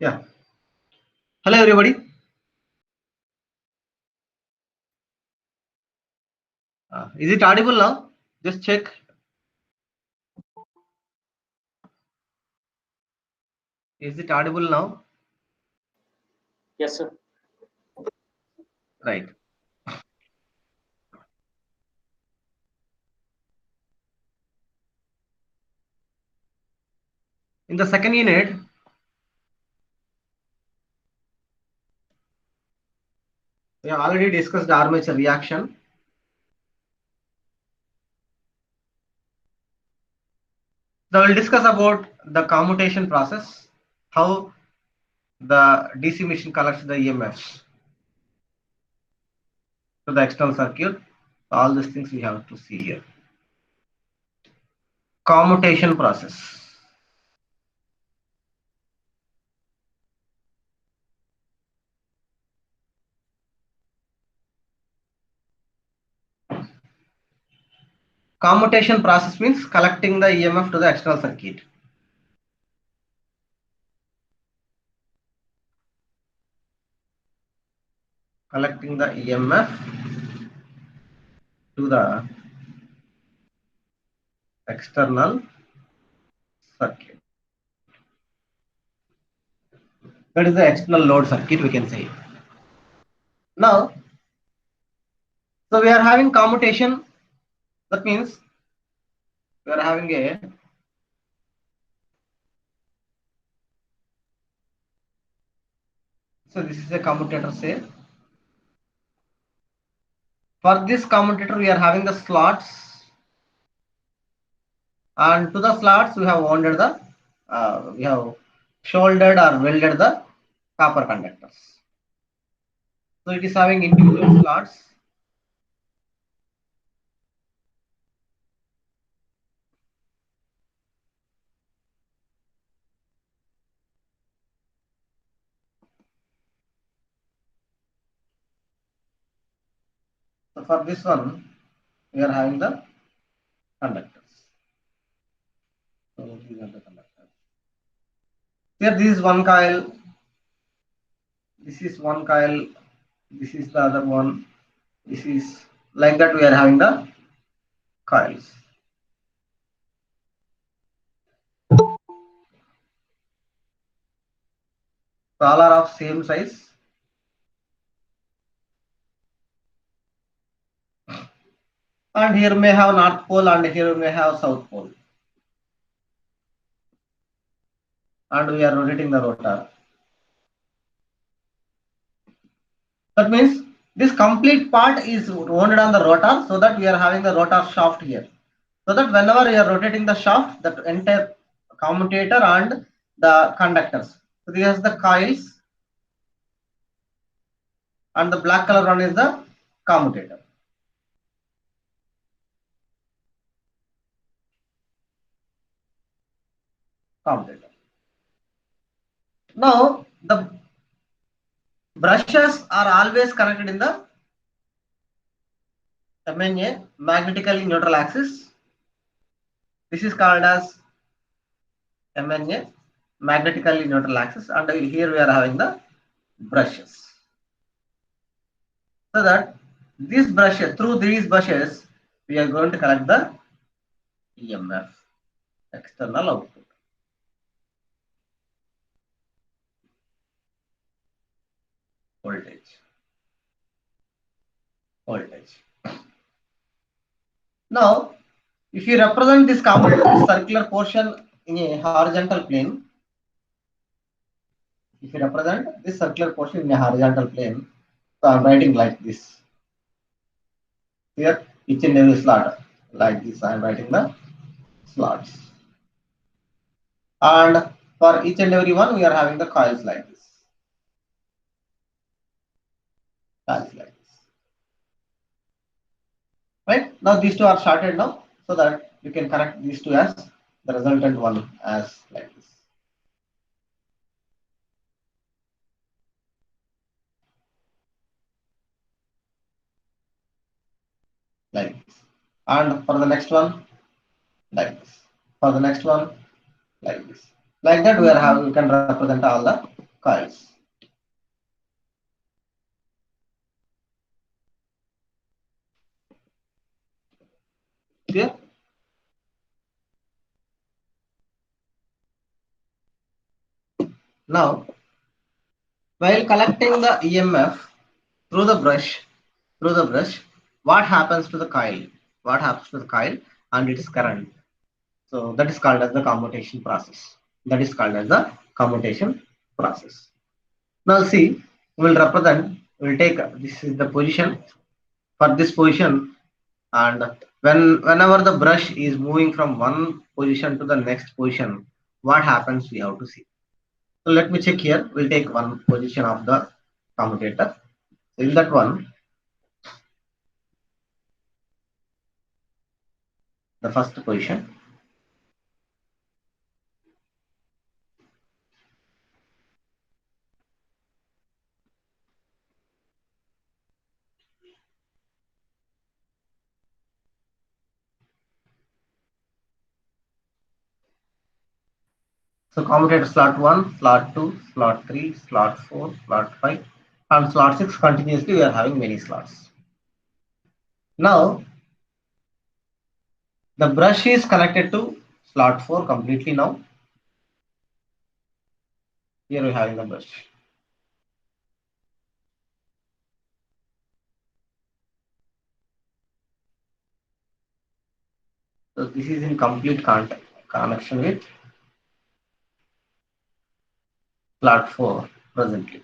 Yeah. Hello, everybody. Is it audible now? Just check. Is it audible now? Yes, sir. Right. In the second unit, we have already discussed armature reaction. So we'll discuss about the commutation process, how the DC machine collects the EMFs to the external circuit. All these things we have to see here. Commutation process. Commutation process means collecting the EMF to the external circuit. Collecting the EMF to the external circuit. That is the external load circuit, we can say. Now, so we are having commutation. That means we are having a so this is a commutator. Say for this commutator we are having the slots, and to the slots we have wounded the we have shouldered or welded the copper conductors. So it is having individual slots. So for this one we are having the conductors. So these are the conductors. Here this is one coil. This is one coil. This is the other one. This is like that we are having the coils. So all are of same size. And here may have north pole and here may have south pole. And we are rotating the rotor. That means this complete part is wounded on the rotor, so that we are having the rotor shaft here. So that whenever we are rotating the shaft, that entire commutator and the conductors. So these are the coils, and the black color one is the commutator. Commutator. Now the brushes are always connected in the MNA, magnetically neutral axis. This is called as MNA, magnetically neutral axis, and here we are having the brushes. So that these brushes, through these brushes, we are going to collect the EMF, external output. Voltage. Now, if you represent this circular portion in a horizontal plane, if you represent this circular portion in a horizontal plane, so I'm writing like this. Here, each and every slot like this, I'm writing the slots. And for each and every one, we are having the coils like this. Coils like this. Right? Now these two are shorted now, so that you can connect these two as the resultant one as like this. Like this. And for the next one, like this. For the next one, like this. Like that we are having, we can represent all the coils. Clear? Now, while collecting the EMF through the brush, what happens to the coil? What happens to the coil and its current? So that is called as the commutation process. That is called as the commutation process. Now see, we'll represent, we'll take, this is the position, for this position, and whenever the brush is moving from one position to the next position, what happens we have to see. So let me check here. We'll take one position of the commutator. In that one, the first position, so commutator slot 1, slot 2, slot 3, slot 4, slot 5, and slot 6 continuously we are having many slots. Now the brush is connected to slot 4 completely now. Here we are having the brush. So this is in complete connection with slot 4 presently.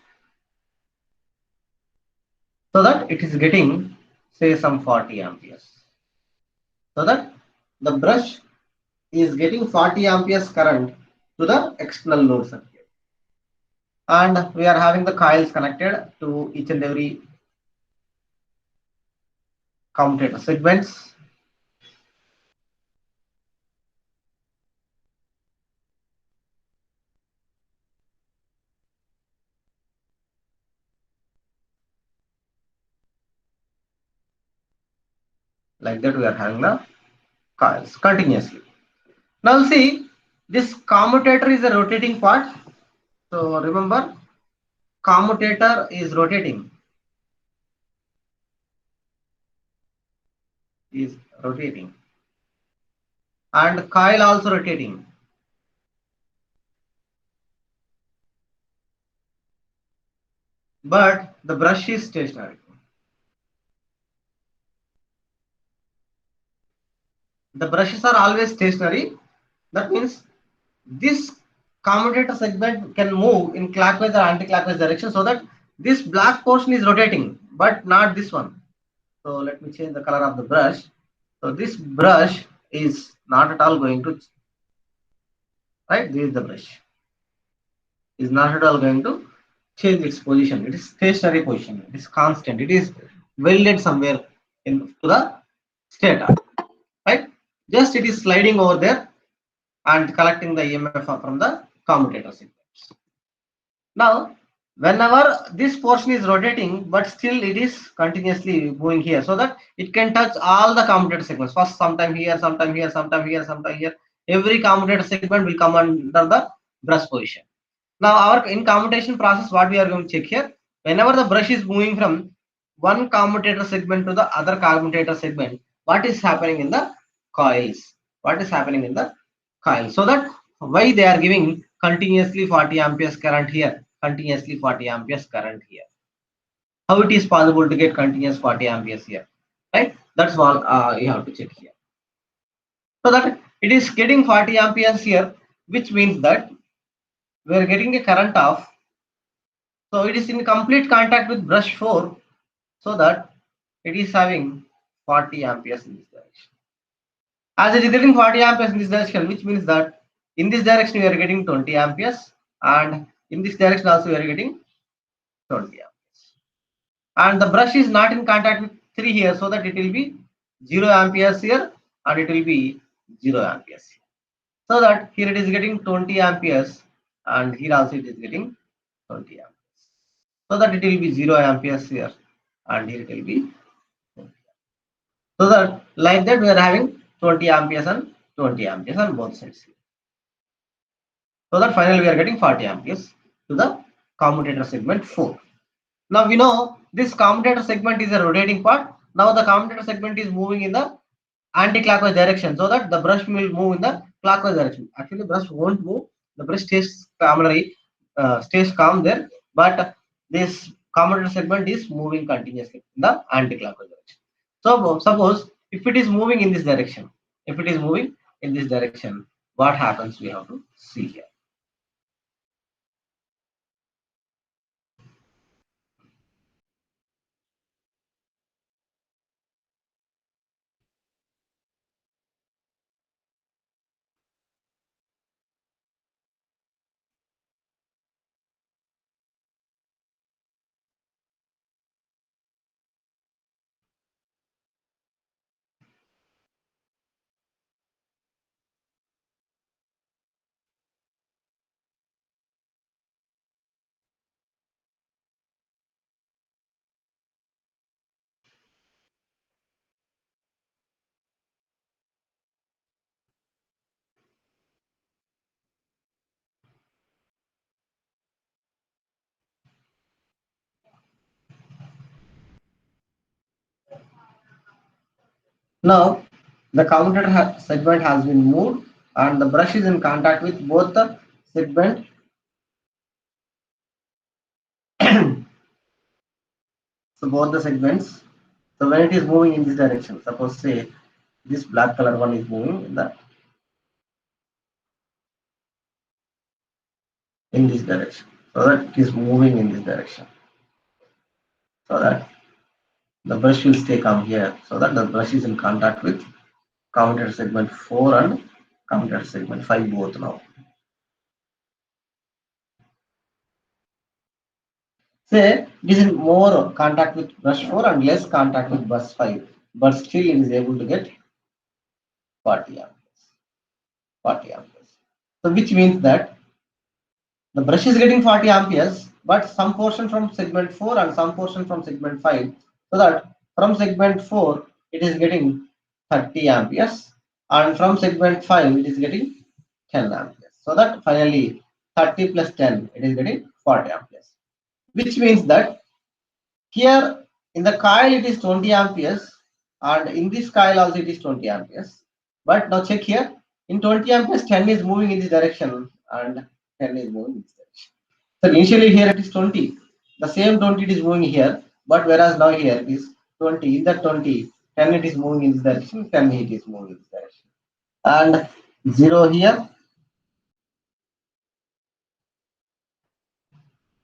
So that it is getting say some 40 amperes. So that the brush is getting 40 amperes current to the external load circuit. And we are having the coils connected to each and every commutator segments. Like that we are having the coils continuously. Now see, this commutator is a rotating part. So remember, commutator is rotating. And coil also rotating. But the brush is stationary. The brushes are always stationary. That means this commutator segment can move in clockwise or anti-clockwise direction, so that this black portion is rotating, but not this one. So let me change the color of the brush. So this brush is not at all going to, right? This is the brush. Is not at all going to change its position. It is stationary position. It is constant. It is welded somewhere to the stator, right? Just it is sliding over there and collecting the EMF from the commutator segments. Now, whenever this portion is rotating, but still it is continuously moving here, so that it can touch all the commutator segments. First, sometime here, sometime here, sometime here, sometime here. Every commutator segment will come under the brush position. Now, our in commutation process, what we are going to check here, whenever the brush is moving from one commutator segment to the other commutator segment, what is happening in the coils? What is happening in the coil? So that why they are giving continuously 40 amperes current here, continuously 40 amperes current here. How it is possible to get continuous 40 amperes here, right? That's all you have to check here. So that it is getting 40 amperes here, which means that we are getting a current of, so it is in complete contact with brush 4, so that it is having 40 amperes in this direction. As it is getting 40 amperes in this direction, which means that in this direction we are getting 20 amperes, and in this direction also we are getting 20 amperes. And the brush is not in contact with 3 here, so that it will be 0 amperes here, and it will be 0 amperes here. So that here it is getting 20 amperes, and here also it is getting 20 amperes. So that it will be 0 amperes here, and here it will be 20 amperes. So that like that we are having 20 amperes and 20 amperes on both sides here. So that finally we are getting 40 amperes to the commutator segment 4. Now we know this commutator segment is a rotating part. Now the commutator segment is moving in the anti-clockwise direction, so that the brush will move in the clockwise direction. Actually, the brush won't move. The brush stays stays calm there, but this commutator segment is moving continuously in the anti-clockwise direction. So suppose if it is moving in this direction, if it is moving in this direction, what happens? We have to see here. Now the commutator segment has been moved and the brush is in contact with both the segment so both the segments. So when it is moving in this direction, suppose say this black color one is moving in this direction, so that it is moving in this direction, so that the brush will stay calm here, so that the brush is in contact with commutator segment 4 and commutator segment 5 both now. Say it is in more contact with brush 4 and less contact with brush 5, but still it is able to get 40 amperes. 40 amperes. So which means that the brush is getting 40 amperes, but some portion from segment 4 and some portion from segment 5. So that from segment 4 it is getting 30 amperes, and from segment 5 it is getting 10 amperes. So that finally 30 plus 10 it is getting 40 amperes. Which means that here in the coil it is 20 amperes, and in this coil also it is 20 amperes. But now check here, in 20 amperes 10 is moving in this direction and 10 is moving in this direction. So initially here it is 20, the same 20 it is moving here, but whereas now here it is 20, in that 20, 10 it is moving in this direction, 10 it is moving in this direction. And 0 here,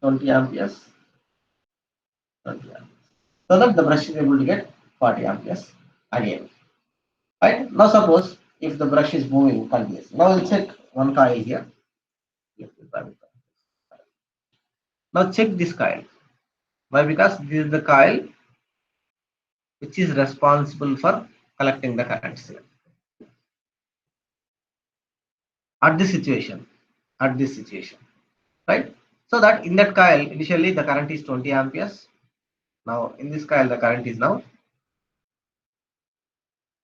20 amperes, 20 amperes. So that the brush is able to get 40 amperes again. Right? Now suppose if the brush is moving continuously. Now we'll check one coil here. Now check this coil. Why? Because this is the coil which is responsible for collecting the currents here. At this situation, right? So that in that coil initially the current is 20 amperes. Now in this coil the current is now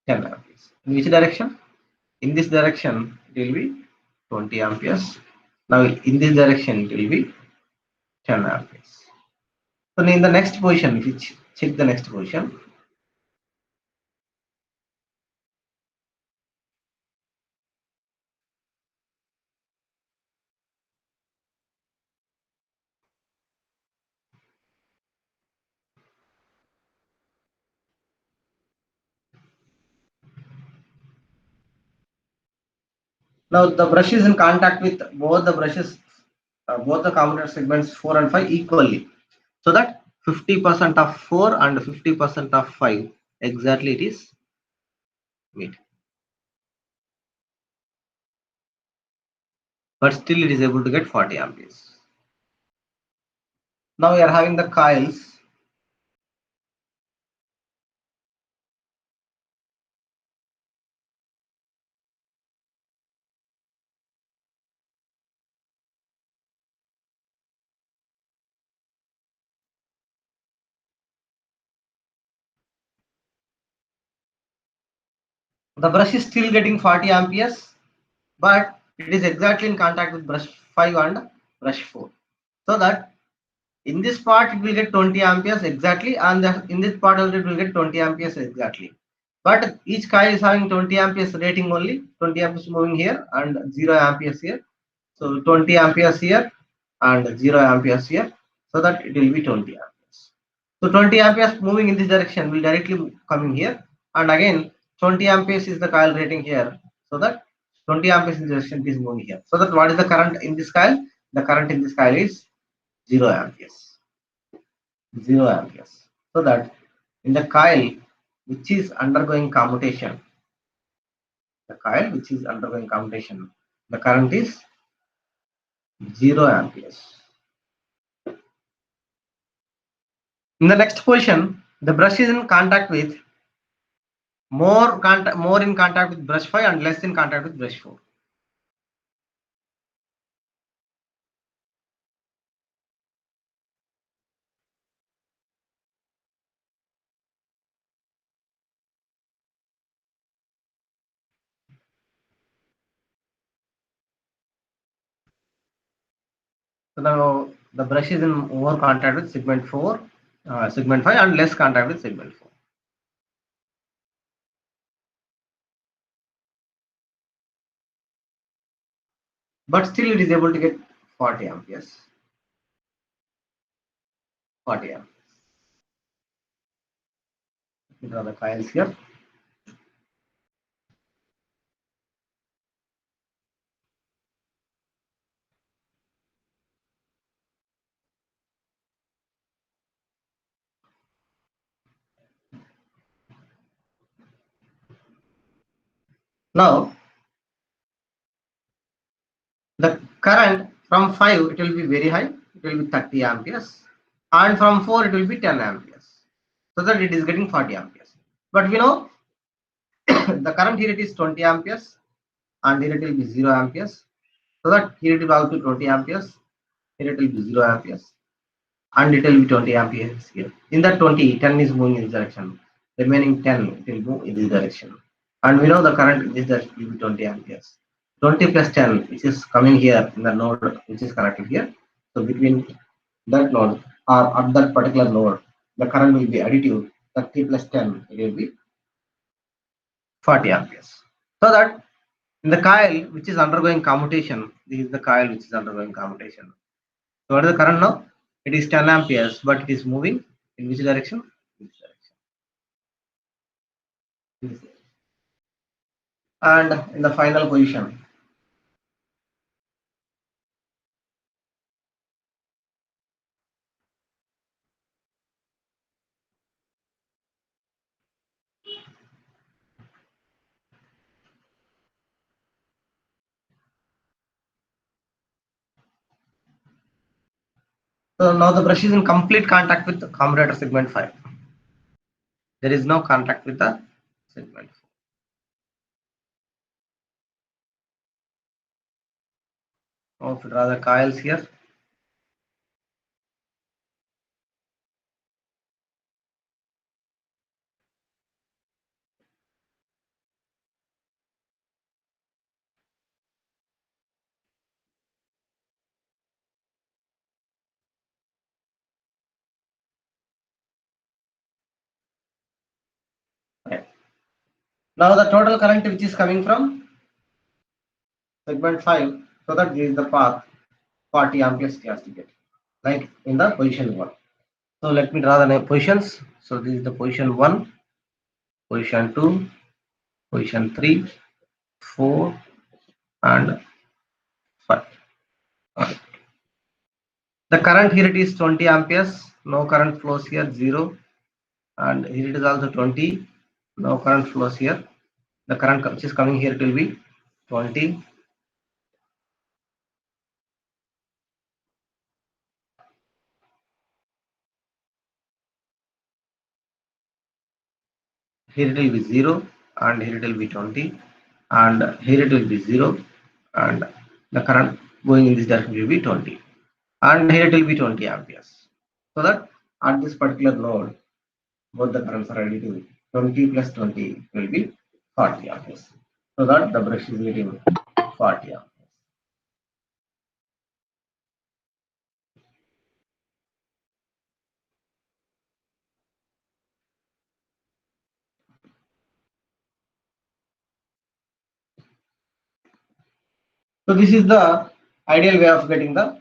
10 amperes. In which direction? In this direction it will be 20 amperes. Now in this direction it will be 10 amperes. So in the next position, if you check the next position, now the brush is in contact with both the brushes, both the commutator segments 4 and 5 equally. So that 50% of 4 and 50% of 5 exactly it is meet. But still it is able to get 40 amperes. Now we are having the coils. The brush is still getting 40 amperes, but it is exactly in contact with brush 5 and brush 4. So that In this part it will get 20 amperes exactly, and in this part also it will get 20 amperes exactly. But each coil is having 20 amperes rating only, 20 amperes moving here and 0 amperes here. So 20 amperes here and 0 amperes here, so that it will be 20 amperes. So 20 amperes moving in this direction will directly coming here, and again 20 amperes is the coil rating here, so that 20 amperes in this direction is moving here. So that what is the current in this coil? The current in this coil is 0 amperes. 0 amperes. So that in the coil which is undergoing commutation, the current is 0 amperes. In the next position, the brush is in contact with more in contact with brush 5 and less in contact with brush 4. So now the brush is in more contact with segment 4, segment 5 and less contact with segment 4. But still it is able to get 40 amperes. 40 amperes. Let me draw the coils here. Now the current from 5 it will be very high, it will be 30 amperes, and from 4 it will be 10 amperes, so that it is getting 40 amperes. But we know the current here it is 20 amperes and here it will be 0 amperes, so that here it will also be 20 amperes, here it will be 0 amperes, and it will be 20 amperes here. In that 20, 10 is moving in this direction, remaining 10 it will move in this direction, and we know the current in this direction will be 20 amperes. 20 plus 10 which is coming here in the node which is connected here, so between that node or at that particular node the current will be additive, 30 plus 10 it will be 40 amperes. So that in the coil which is undergoing commutation, this is the coil which is undergoing commutation. So what is the current now? It is 10 amperes, but it is moving in which direction? This direction. And in the final position, so now the brush is in complete contact with the commutator segment 5. There is no contact with the segment 4. Now if you draw the coils here, right. Now the total current which is coming from segment 5, so that this is the path 40 amperes it has to get, like in the position 1. So let me draw the positions. So this is the position 1, position 2, position 3, 4 and 5. Alright. The current here it is 20 amperes, no current flows here, 0, and here it is also 20, no current flows here. The current which is coming here it will be 20, here it will be 0, and here it will be 20, and here it will be 0, and the current going in this direction will be 20, and here it will be 20 amperes. So that at this particular node both the currents are additive, 20 plus 20 will be 40 amperes, so that the brush is getting 40 amperes. So this is the ideal way of getting the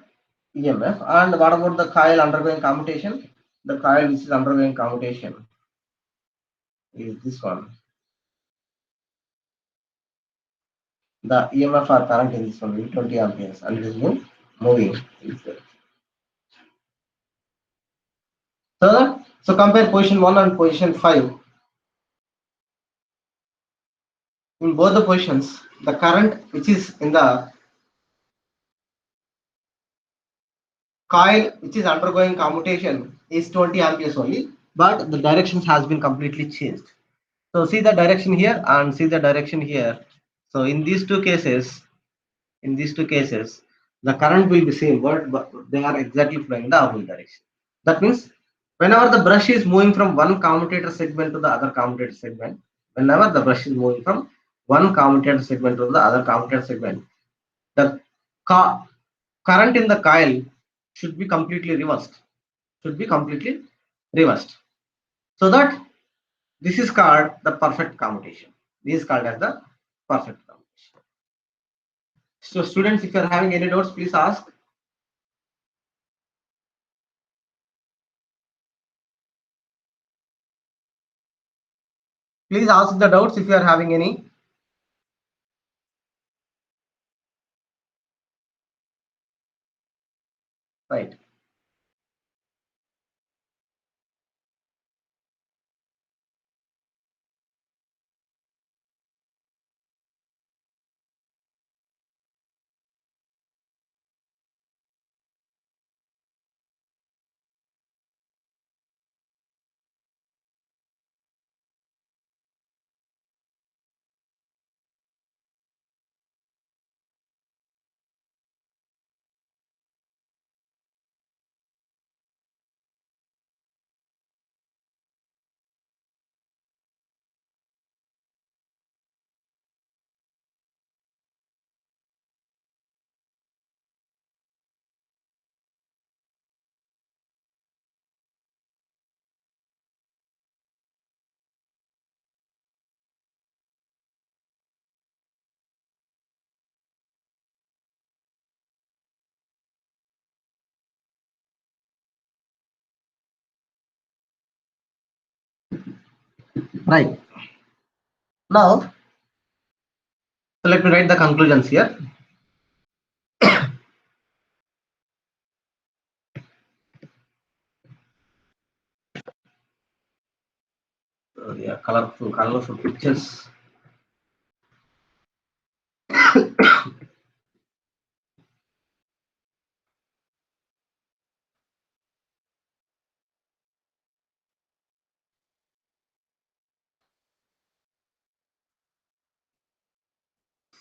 EMF. And what about the coil undergoing commutation? The coil which is undergoing commutation is this one. The EMF or current in this one will be 20 amperes and it is moving. So compare position 1 and position 5. In both the positions, the current which is in the coil which is undergoing commutation is 20 amperes only, but the directions has been completely changed. So see the direction here and see the direction here. So in these two cases, the current will be same, but they are exactly flowing in the opposite direction. That means whenever the brush is moving from one commutator segment to the other commutator segment, whenever the brush is moving from one commutator segment to the other commutator segment, the current in the coil should be completely reversed. So that this is called the perfect commutation. This is called as the perfect commutation. So students, if you are having any doubts, please ask. Please ask the doubts if you are having any. Right. Right. Now, so let me write the conclusions here. Yeah, colorful pictures.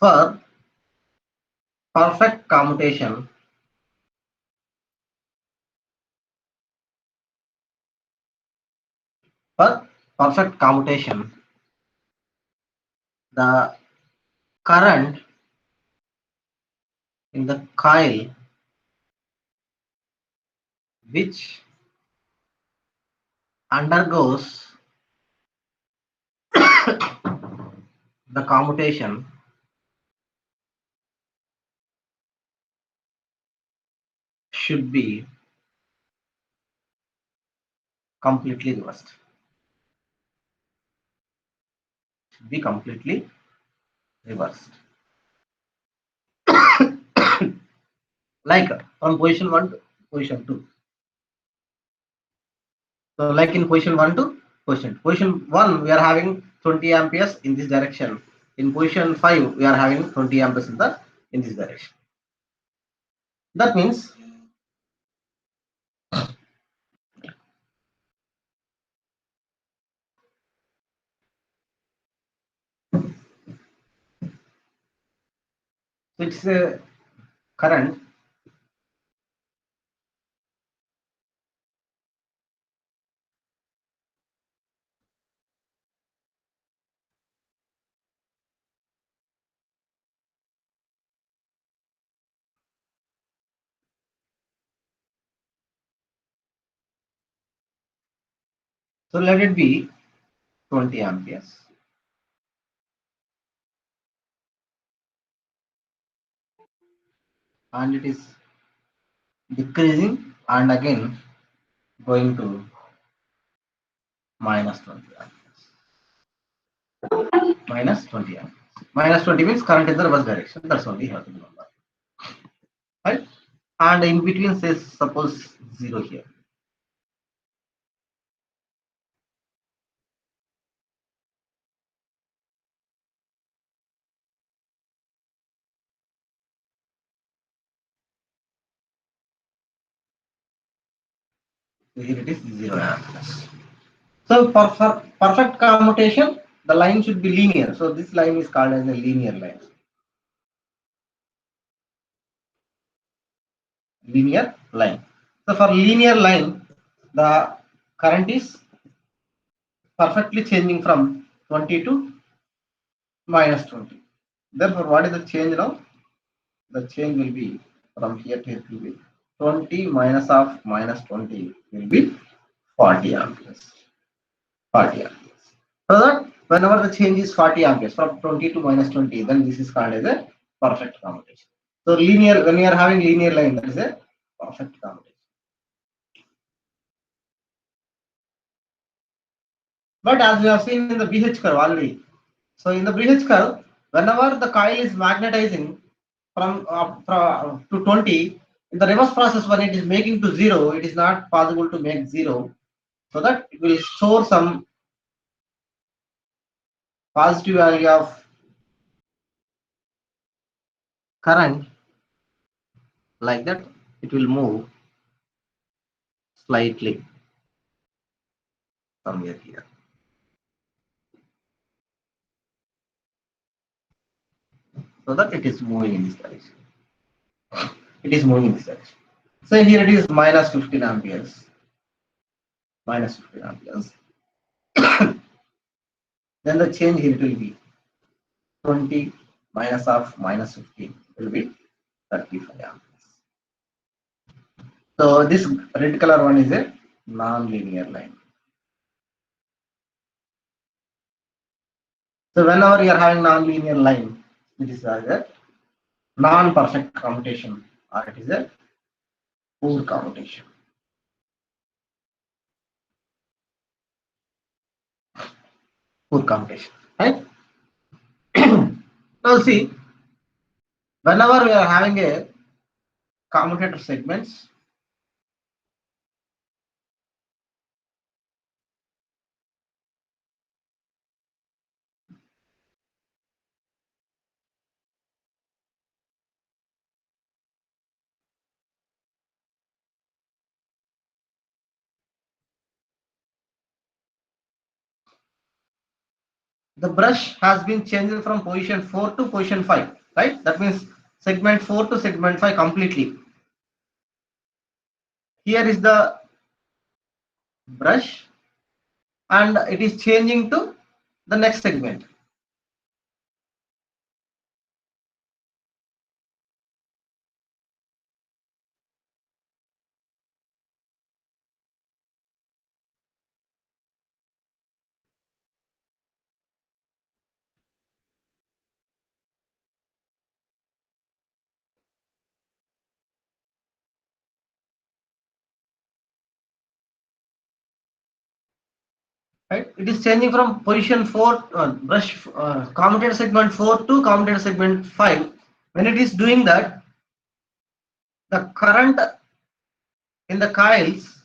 For perfect commutation, for perfect commutation, the current in the coil which undergoes the commutation should be completely reversed. Should be completely reversed. Like from position 1 to position 2. So like in position 1 to position 1, we are having 20 amperes in this direction. In position 5, we are having 20 amperes in this direction. That means it's a current so let it be 20 amperes. and it is decreasing and again going to minus 20 amperes. Minus 20 amperes. Minus 20 means current in the reverse direction. That's only you have to remember. Right? And in between says suppose 0 here. Here it is 0 amperes. So for perfect commutation, the line should be linear. So this line is called as a linear line. Linear line. So for linear line, the current is perfectly changing from 20 to minus 20. Therefore, what is the change now? The change will be from here to here will be 20 minus of minus 20 will be 40 amperes. 40 amperes. So that whenever the change is 40 amperes from 20 to minus 20, then this is called as a perfect commutation. So linear, when you are having linear line, that is a perfect commutation. But as we have seen in the BH curve already, so in the BH curve, whenever the coil is magnetizing from to 20, in the reverse process when it is making to 0, it is not possible to make 0, so that it will store some positive value of current, like that it will move slightly somewhere here. So that it is moving in this direction. It is moving in this direction. So here it is minus 15 amperes. Minus 15 amperes. Then the change here it will be 20 minus of minus 15 will be 35 amperes. So this red color one is a non-linear line. So whenever you are having non-linear line, it is a non-perfect commutation or it is a poor commutation. Poor commutation, right? Now see, whenever we are having a commutator segments, the brush has been changed from position 4 to position 5, right? That means segment 4 to segment 5 completely. Here is the brush and it is changing to the next segment. Right? It is changing from position 4 brush commutator segment 4 to commutator segment 5. When it is doing that, the current in the coils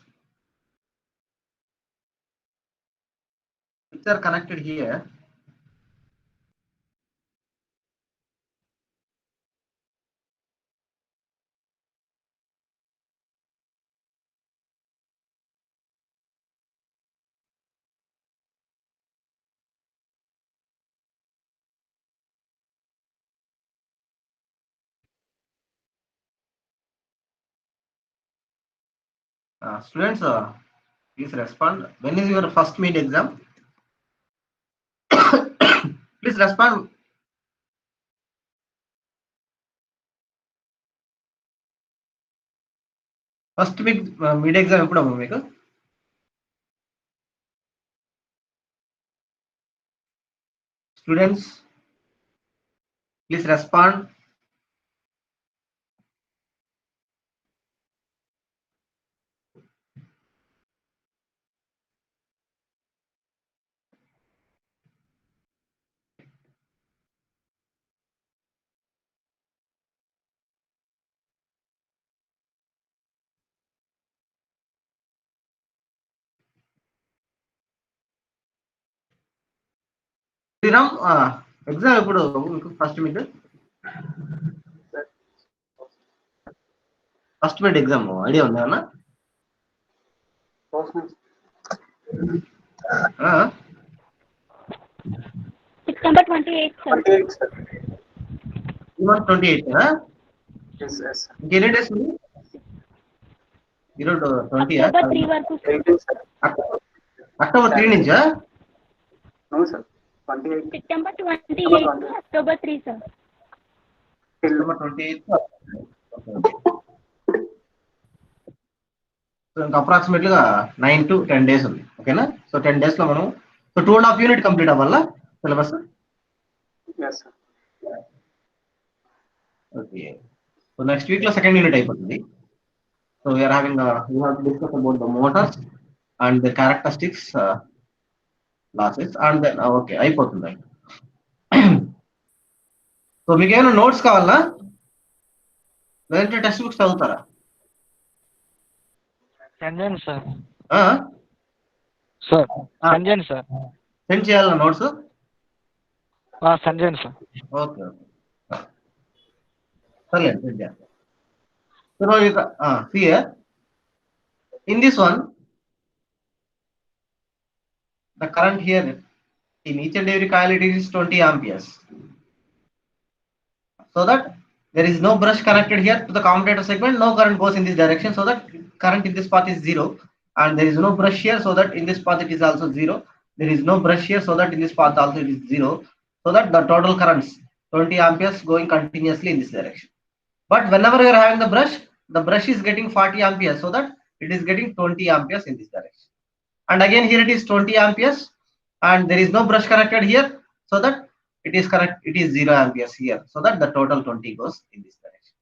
which are connected here, students, please respond. When is your first mid exam? Please respond. First mid exam ఎప్పుడు అమ్మా మీకు? Students, please respond. Sriram exam ఎప్పుడు మీకు first mid exam idea ఉందా అన్న? September 28th, sir. 28, sir. 28 Yes, yes. ఇంకెన్ని days ఉంది? ఈరోజు 20 October 3 వరకు, sir. 18, sir. అక్టోబర్ 3 నుంచా? No, sir. 28. September 28th to October 3, sir. Till 28 so ఇంకా అప్రాక్సిమేట్లీ గా 9 to 10 డేస్ ఉంది. ఓకేనా? సో 10 డేస్ లో మనం సో 2.5 యూనిట్ కంప్లీట్ అవ్వాలా syllabus? yes, sir. Okay. So next week లో సెకండ్ యూనిట్ అయిపోతుంది. So we're having we have to discuss about the motors and the characteristics losses and then okay అయిపోతుంది. So మీకు ఏమైనా notes కావాలా లేదంటే textbooks చదువుతారా? Sanjay sir ఆ? Sir Sanjay sir send చేయాలా notes? Sanjay sir okay okay సరే సెండ్ చేస్తాను. So now you see here in this one the current here in each and every coil it is 20 amperes, so that there is no brush connected here to the commutator segment, no current goes in this direction, so that current in this path is 0, and there is no brush here, so that in this path it is also 0. There is no brush here, so that in this path also it is 0, so that the total currents 20 amperes going continuously in this direction. But whenever you are having the brush is getting 40 amperes, so that it is getting 20 amperes in this direction. And again here it is 20 amperes, and there is no brush connected here, so that it is 0 amperes here, so that the total 20 goes in this direction.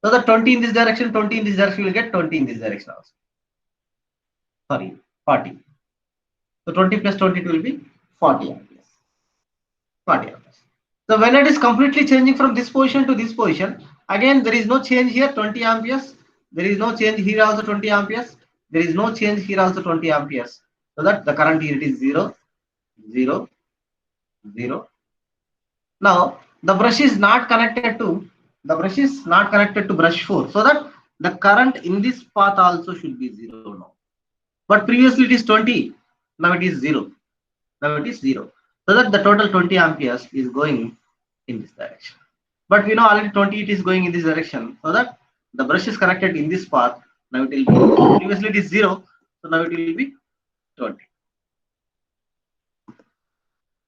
So the 20 in this direction, 20 in this direction, you will get 20 in this direction also. Sorry, 40. So 20 plus 22 will be 40 amperes. 40 amperes. So when it is completely changing from this position to this position, again there is no change here, 20 amperes. There is no change here also 20 amperes. There is no change here also 20 amperes. So that the current here it is 0, 0, 0. Now the brush is not connected to brush 4, so that the current in this path also should be 0 now. But previously it is 20, now it is 0. Now it is 0. So that the total 20 amperes is going in this direction. But we know already 20 it is going in this direction, so that the brush is connected in this path. Now it will be, previously it is 0, so now it will be 20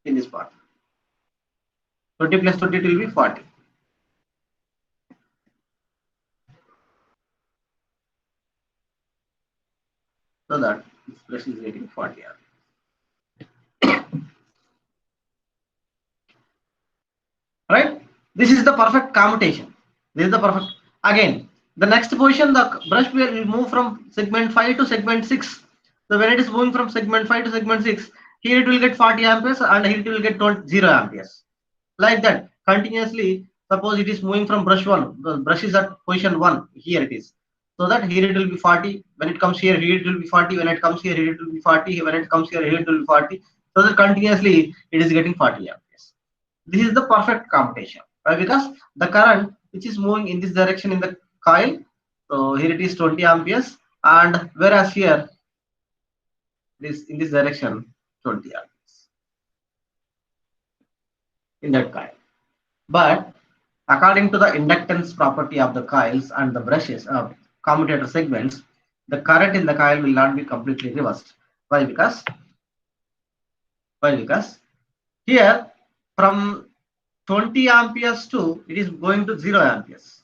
in this part. 20 plus 20 it will be 40. So that this brush is getting 40 amperes. Right? This is the perfect commutation. This is the perfect. Again, the next position, the brush will move from segment 5 to segment 6. So when it is moving from segment 5 to segment 6, here it will get 40 amperes and here it will get 0 amperes. Like that, continuously. Suppose it is moving from brush 1, the brush is at position 1, here it is. So that here it will be 40. When it comes here it will be 40. When it comes here it will be 40. When it comes here it will be 40. So that continuously it is getting 40 amperes. This is the perfect commutation, right? Because the current which is moving in this direction in the coil, so here it is 20 amperes, and whereas here this in this direction 20 amperes in that coil. But according to the inductance property of the coils and the brushes of commutator segments, the current in the coil will not be completely reversed. Why? Because here from 20 amperes to it is going to 0 amperes.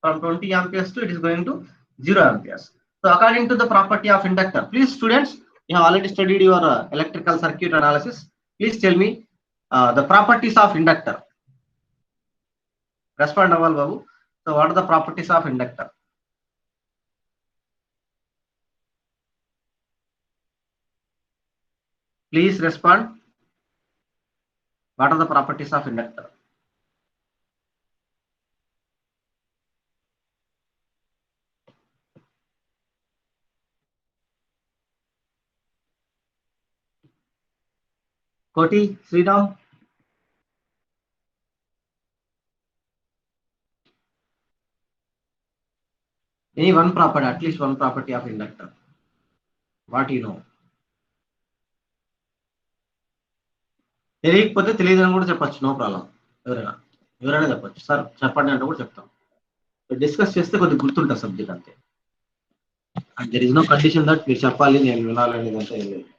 From 20 amperes to it is going to 0 amperes. So according to the property of inductor, please students, you have already studied your electrical circuit analysis. Please tell me the properties of inductor. Respond, Amal Babu. So what are the properties of inductor? Please respond. What are the properties of inductor? Koti, Sriram. Any one property, at least one property of inductor. What you know? తెలియకపోతే తెలియదని కూడా చెప్పచ్చు, no problem. ఎవరైనా చెప్పచ్చు, sir చెప్పండి అంటే కూడా చెప్తాం. డిస్కస్ చేస్తే కొద్దిగా గుర్తుంటుంది సబ్జెక్ట్ అంతే. And there is no condition that మీరు చెప్పాలి నేను వినాలనేది అంతా ఏం లేదు.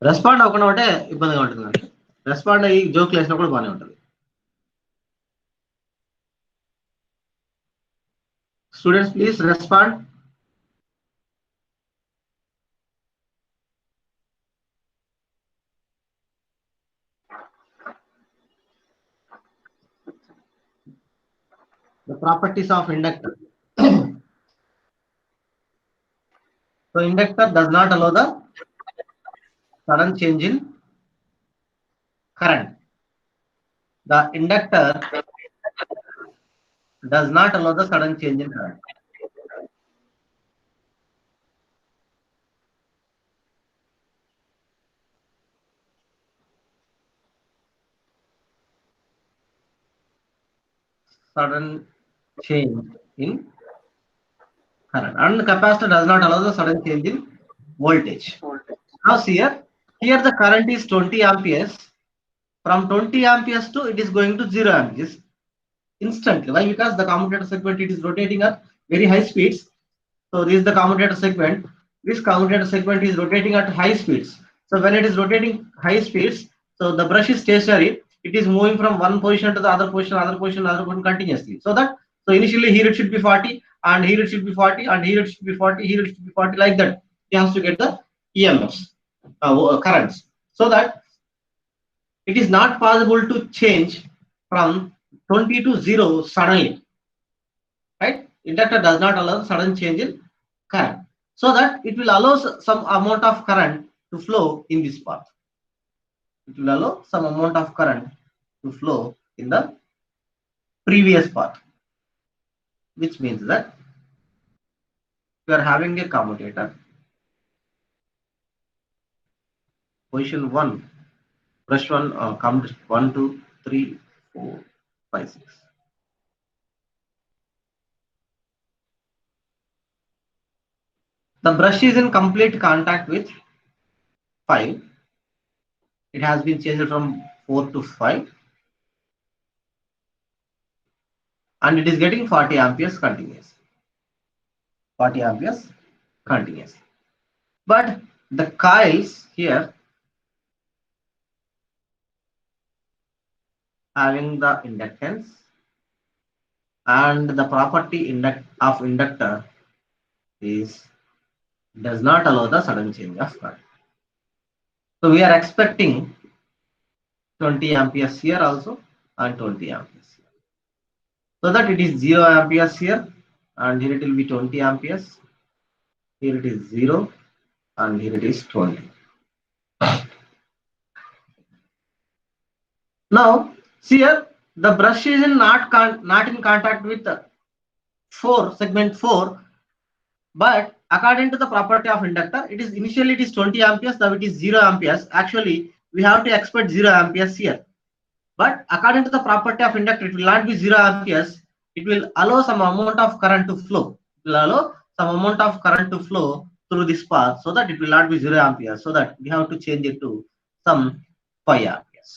రెస్పాండ్ అవ్వకుండా ఉంటే ఇబ్బందిగా ఉంటుంది అంటే, రెస్పాండ్ అయ్యి జోక్లు వేసినా కూడా బాగానే ఉంటుంది. Students please respond. The properties of inductor. So inductor does not allow the sudden change in current. The inductor does not allow the sudden change in current. Sudden change in current, and the capacitor does not allow the sudden change in voltage. Now see here the current is 20 amperes. From 20 amperes to it is going to 0 amperes instantly. Why? Because the commutator segment, it is rotating at very high speeds. So this is the commutator segment. This commutator segment is rotating at high speeds. So when it is rotating high speeds, so the brush is stationary. It is moving from one position to the other position, other position continuously. So initially here it should be 40, and here it should be 40, and here it should be 40, here it should be 40, like that. He has to get the EMFs, currents. So that it is not possible to change from 20 to 0 suddenly, right? Inductor does not allow sudden change in current, so that it will allow some amount of current to flow in this path. It will allow some amount of current to flow in the previous path, which means that we are having a commutator. Position 1, brush 1, commutator 1, 2, 3, 4, 5, 6. The brush is in complete contact with 5. It has been changed from 4 to 5, and it is getting 40 amperes continuous. 40 amperes continuous. But the coils here having the inductance, and the property of inductor is does not allow the sudden change of current. So we are expecting 20 amperes here also, and 20 amperes here. So that it is 0 amperes here, and here it will be 20 amperes. Here it is 0, and here it is 20. Now see here, the brush is not in contact with 4, segment 4, but according to the property of inductor, it is initially it is 20 amperes, now it is 0 amperes. Actually we have to expect 0 amperes here, but according to the property of inductor, it will not be 0 amperes. It will allow some amount of current to flow. It will allow some amount of current to flow through this path, so that it will not be 0 amperes. So that we have to change it to some 5 amperes.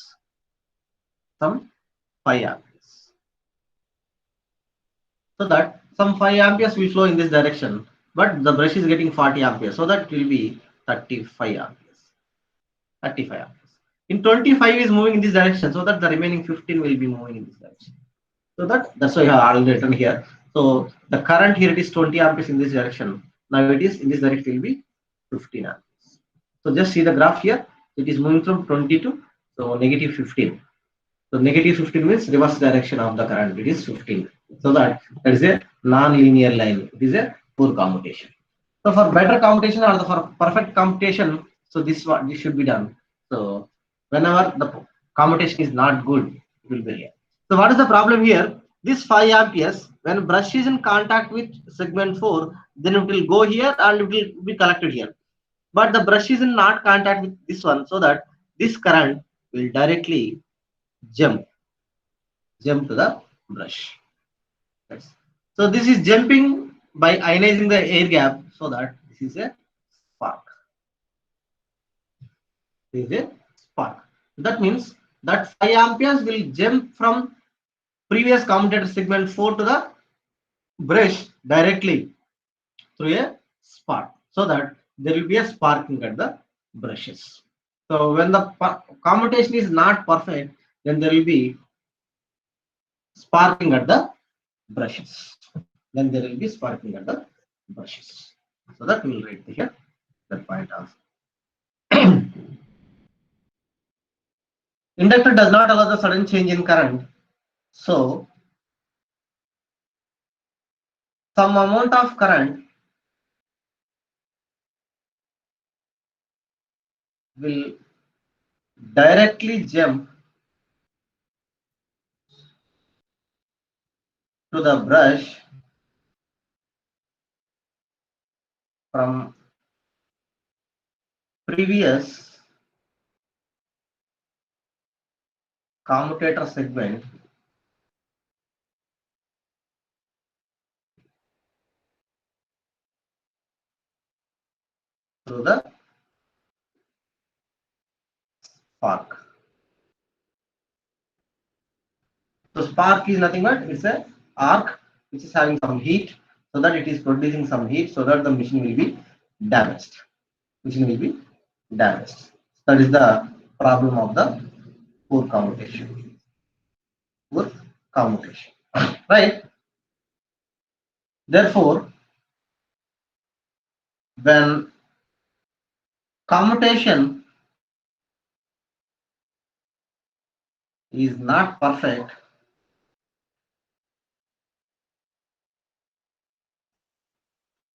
Some 5 amperes. So that some 5 amperes will flow in this direction, but the brush is getting 40 amperes, so that it will be 35 amperes. 35 amperes. In 25 is moving in this direction, so that the remaining 15 will be moving in this direction. So that's why I have already written here. So the current here, it is 20 amperes in this direction. Now it is in this direction, will be 15 amperes. So just see the graph here. It is moving from 20 to negative 15. So negative 15 means reverse direction of the current. It is 15. So that is a non-linear line. It is a poor commutation. So for better commutation or for perfect commutation, so this should be done. So whenever the commutation is not good, it will be here. So what is the problem here? This 5 amperes, when brush is in contact with segment 4, then it will go here and it will be collected here. But the brush is in not contact with this one, so that this current will directly jump to the brush. Yes. So this is jumping by ionizing the air gap, so that this is a spark. This is a spark. That means that 5 amperes will jump from previous commutator segment 4 to the brush directly through a spark, so that there will be a sparking at the brushes. So when the commutation is not perfect, then there will be sparking at the brushes. Then there will be sparking at the brushes. So that we will write here that point of. Inductor does not allow the sudden change in current. So some amount of current will directly jump to the brush from previous commutator segment to the spark. So spark is nothing but it's a arc which is having some heat, so that it is producing some heat, so that the machine will be damaged. Machine will be damaged. That is the problem of the poor commutation. Poor commutation. Right? Therefore, when commutation is not perfect,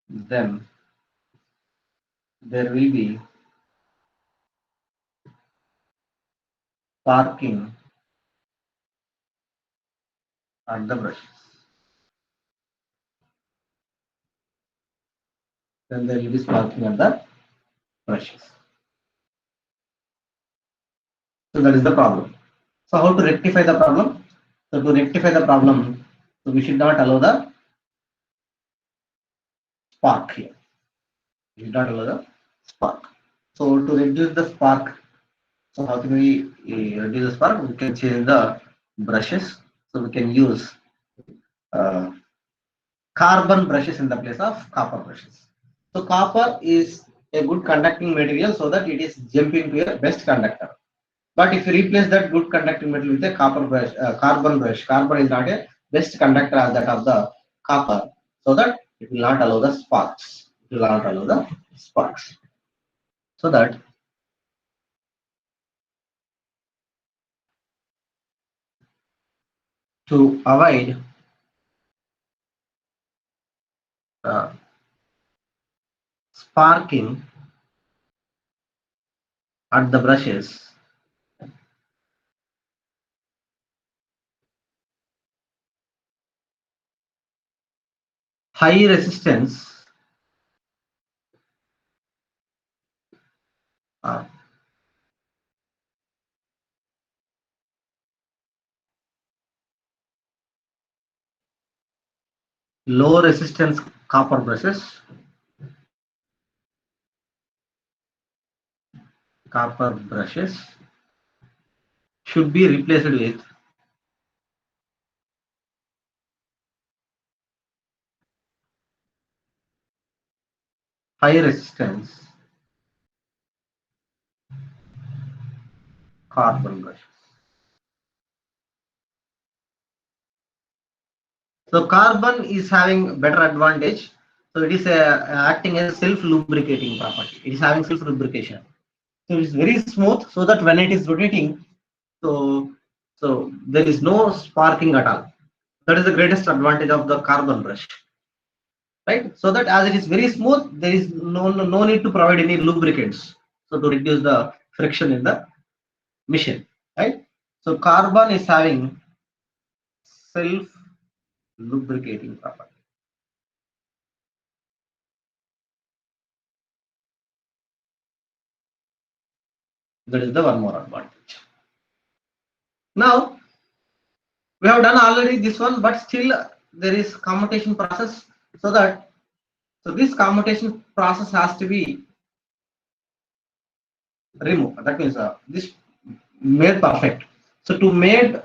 then there will be sparking at the brushes. Then there will be sparking at the brushes. So that is the problem. So how to rectify the problem? So to rectify the problem, so we should not allow the spark here. We should not allow the spark. So to reduce the spark, so how can we reduce the spark? We can change the brushes. So we can use carbon brushes in the place of copper brushes. So copper is a good conducting material, so that it is jumping to a best conductor. But if you replace that good conducting material with a copper brush, carbon brush, carbon is not a best conductor as that of the copper, so that it will not allow the sparks. It will not allow the sparks. So that to avoid sparking at the brushes, high resistance uh, low resistance copper brushes should be replaced with high resistance carbon brushes. So carbon is having better advantage. So it is acting as self lubricating property. It is having self lubrication. So it is very smooth, so that when it is rotating, so there is no sparking at all. That is the greatest advantage of the carbon brush, right? So that as it is very smooth, there is no need to provide any lubricants. So to reduce the friction in the machine, right? So carbon is having self lubricating property. That is the one more advantage. Now we have done already this one, but still there is commutation process, so this commutation process has to be removed. That means this made perfect. So to make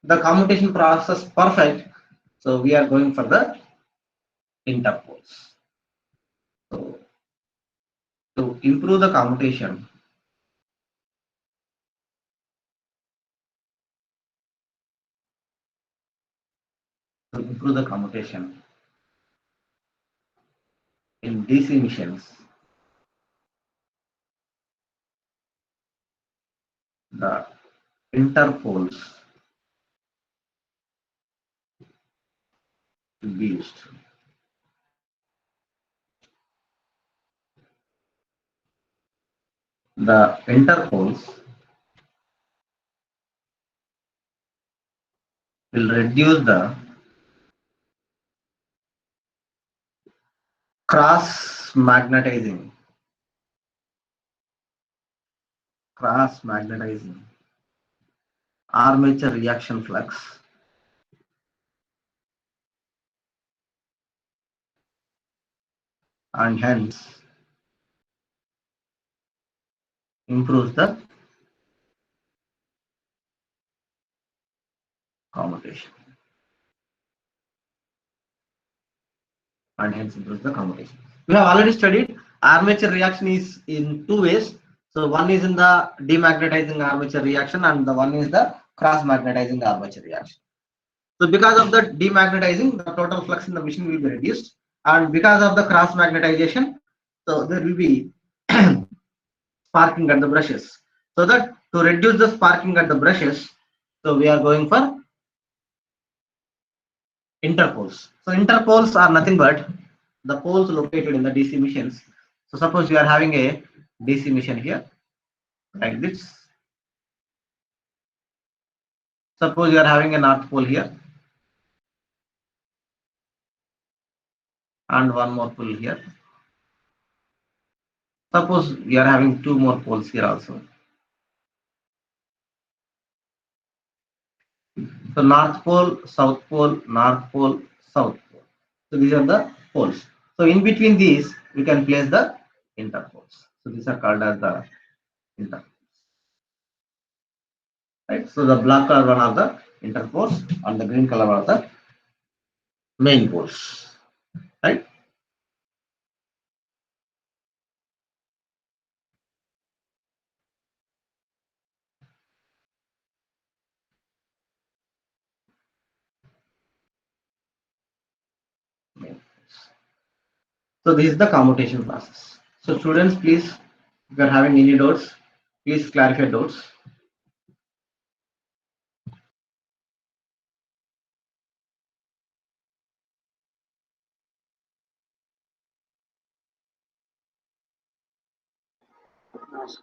the commutation process perfect, so we are going for the interpoles. So to improve the commutation, in DC missions, the interpoles will be used. The interpoles will reduce the cross magnetizing armature reaction flux and hence improves the commutation. We have already studied armature reaction is in two ways. So one is in the demagnetizing armature reaction and the one is the cross magnetizing armature reaction. So because of the demagnetizing, the total flux in the machine will be reduced, and because of the cross magnetization, so there will be sparking at the brushes. So that to reduce the sparking at the brushes, so we are going for interpoles. So interpoles are nothing but the poles located in the DC machines. So suppose you are having a DC machine here like this. Suppose you are having a north pole here and one more pole here. Suppose you are having two more poles here also. So north pole, south pole, north pole, south pole. So these are the poles. So in between these, we can place the interpoles. So these are called as the interpoles. Right. So the black color one are the interpoles and the green color are the main poles. Right. So this is the commutation process. So students, please, if you are having any doubts, please clarify doubts. No, sir.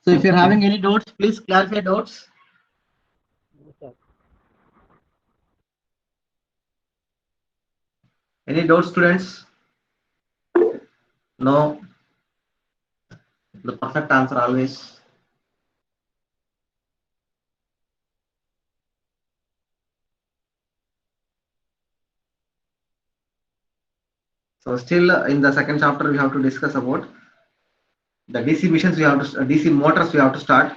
So if you are having any doubts, please clarify doubts. Any doubts, students? No. The perfect answer always. So still in the second chapter we have to discuss about the DC missions. We have to DC motors. We have to start.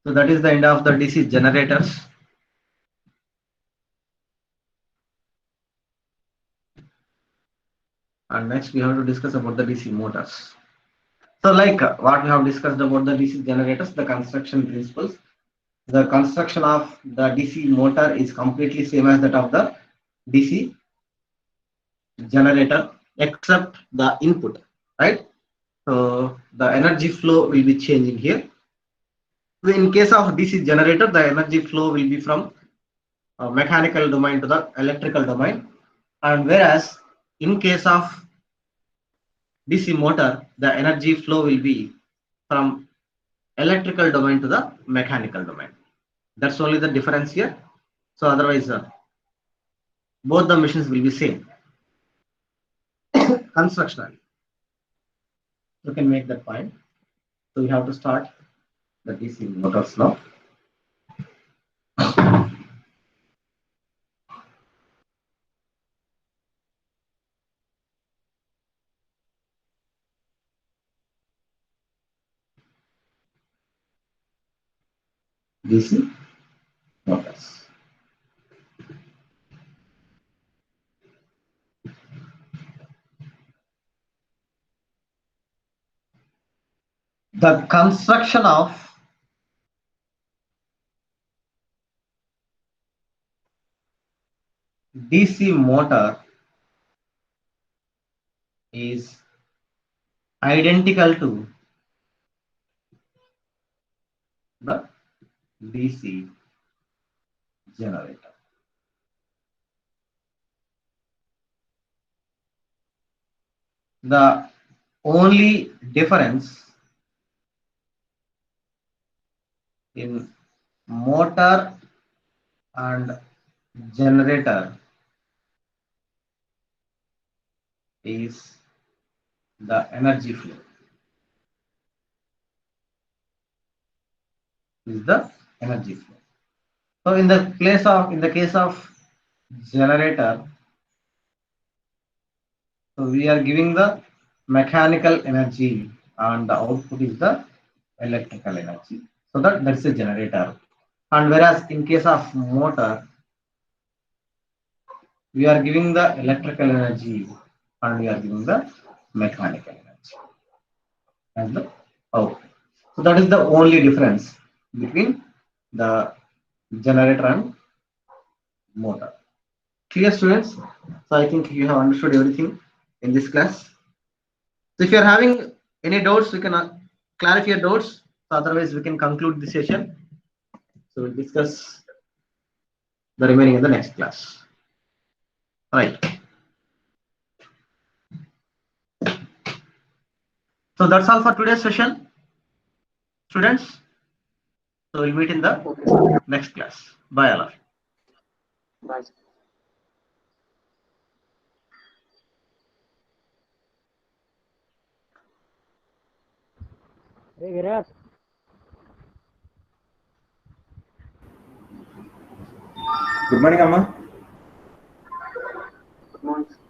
So that is the end of the DC generators. And next we have to discuss about the DC motors. So like what we have discussed about the DC generators, the construction principles. The construction of the DC motor is completely same as that of the DC generator, except the input. right? So the energy flow will be changing here. So in case of DC generator, the energy flow will be from mechanical domain to the electrical domain, and whereas in case of DC motor, the energy flow will be from electrical domain to the mechanical domain. That's only the difference here. So otherwise, both the machines will be same. Constructionally, you can make that point. So we have to start the DC motors now. DC motors. The construction of DC motor is identical to the DC generator. The only difference in motor and generator is the energy flow. Is the energy flow. So in the case of generator, so we are giving the mechanical energy and the output is the electrical energy. So that's a generator. And whereas in case of motor, we are giving the electrical energy and we are giving the mechanical energy as the output. So that is the only difference between the generator and motor. Clear, students? So I think you have understood everything in this class. So if you are having any doubts, we can clarify your doubts. So otherwise, we can conclude the session. So we'll discuss the remaining in the next class. All right. So that's all for today's session, students. So we'll meet in the Okay, sir. next class. Bye, all of you. Bye, sir. Hey, Virat. Good morning అమ్మా. Good morning, sir.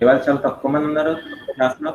ఇవాళ చాలా తక్కువ మంది ఉన్నారు క్లాస్లో.